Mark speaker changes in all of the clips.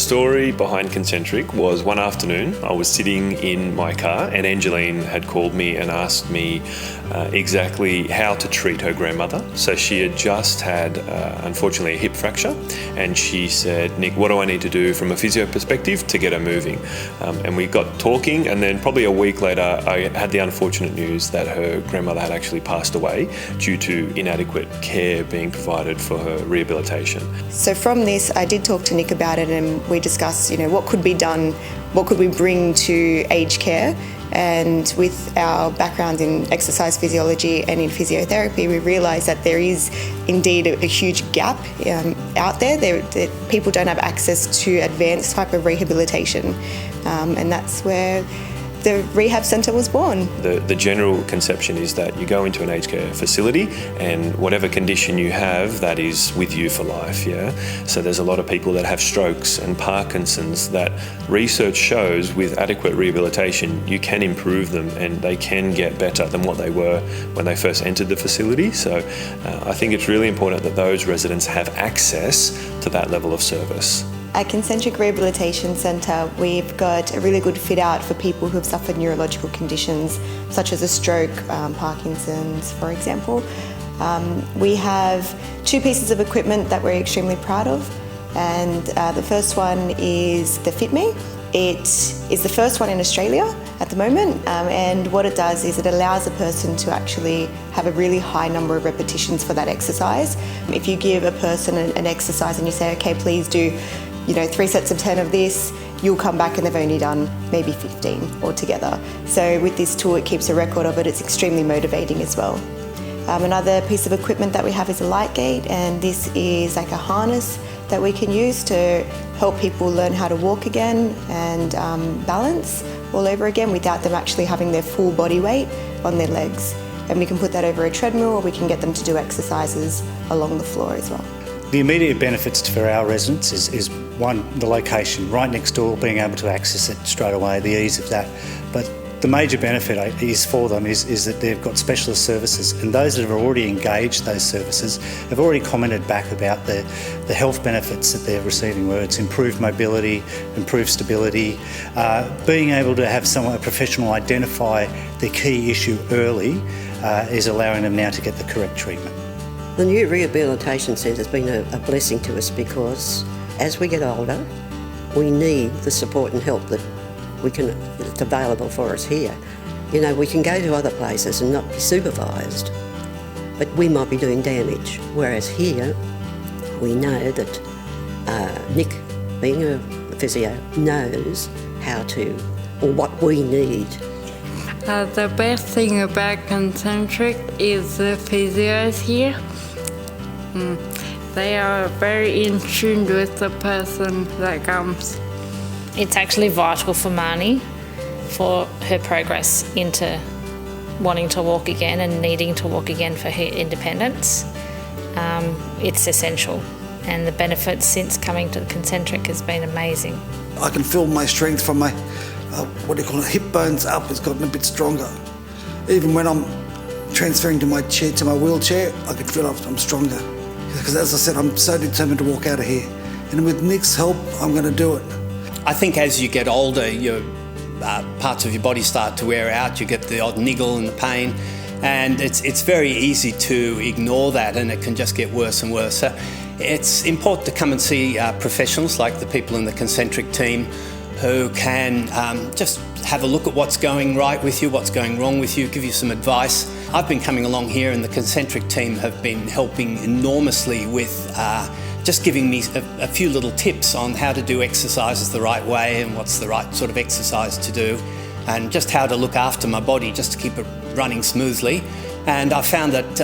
Speaker 1: story behind Concentric was one afternoon I was sitting in my car and Angeline had called me and asked me exactly how to treat her grandmother. So she had just had, unfortunately, a hip fracture, and she said, "Nick, what do I need to do from a physio perspective to get her moving?" And we got talking, and then probably a week later I had the unfortunate news that her grandmother had actually passed away due to inadequate care being provided for her rehabilitation.
Speaker 2: So from this, I did talk to Nick about it, and we discussed, what could be done, what could we bring to aged care. And with our background in exercise physiology and in physiotherapy, we realised that there is indeed a huge gap out there. People don't have access to advanced type of rehabilitation, and that's where the rehab centre was born.
Speaker 1: The general conception is that you go into an aged care facility and whatever condition you have, that is with you for life, yeah? So there's a lot of people that have strokes and Parkinson's that research shows with adequate rehabilitation, you can improve them and they can get better than what they were when they first entered the facility. So I think it's really important that those residents have access to that level of service.
Speaker 2: At Concentric Rehabilitation Centre, we've got a really good fit out for people who have suffered neurological conditions such as a stroke, Parkinson's, for example. We have 2 pieces of equipment that we're extremely proud of, and the first one is the FitMe. It is the first one in Australia at the moment, and what it does is it allows a person to actually have a really high number of repetitions for that exercise. If you give a person an exercise and you say, okay, please do 3 sets of 10 of this, you'll come back and they've only done maybe 15 altogether. So with this tool, it keeps a record of it. It's extremely motivating as well. Another piece of equipment that we have is a light gate, and this is like a harness that we can use to help people learn how to walk again and balance all over again without them actually having their full body weight on their legs. And we can put that over a treadmill, or we can get them to do exercises along the floor as well.
Speaker 3: The immediate benefits for our residents is one, the location, right next door, being able to access it straight away, the ease of that. But the major benefit is for them is that they've got specialist services, and those that have already engaged those services have already commented back about the health benefits that they're receiving, where it's improved mobility, improved stability, being able to have a professional identify the key issue early is allowing them now to get the correct treatment.
Speaker 4: The new rehabilitation centre has been a blessing to us, because as we get older, we need the support and help that's available for us here. We can go to other places and not be supervised, but we might be doing damage. Whereas here, we know that Nick, being a physio, knows how to, or what we need.
Speaker 5: The best thing about Concentric is the physios here. They are very in tune with the person that comes.
Speaker 6: It's actually vital for Marnie, for her progress into wanting to walk again and needing to walk again for her independence. It's essential, and the benefits since coming to the Concentric has been amazing.
Speaker 7: I can feel my strength from my, hip bones up. It's gotten a bit stronger. Even when I'm transferring to my wheelchair, I can feel I'm stronger. Because as I said, I'm so determined to walk out of here. And with Nick's help, I'm going to do it.
Speaker 8: I think as you get older, your parts of your body start to wear out. You get the odd niggle and the pain, and it's very easy to ignore that, and it can just get worse and worse. So it's important to come and see professionals like the people in the Concentric team, who can just have a look at what's going right with you, what's going wrong with you, give you some advice. I've been coming along here, and the Concentric team have been helping enormously with just giving me a few little tips on how to do exercises the right way and what's the right sort of exercise to do, and just how to look after my body just to keep it running smoothly. And I found that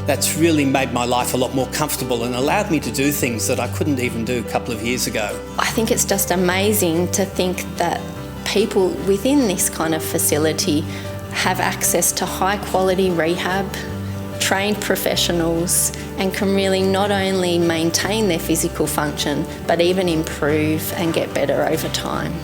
Speaker 8: that's really made my life a lot more comfortable and allowed me to do things that I couldn't even do a couple of years ago.
Speaker 9: I think it's just amazing to think that people within this kind of facility have access to high quality rehab, trained professionals, and can really not only maintain their physical function but even improve and get better over time.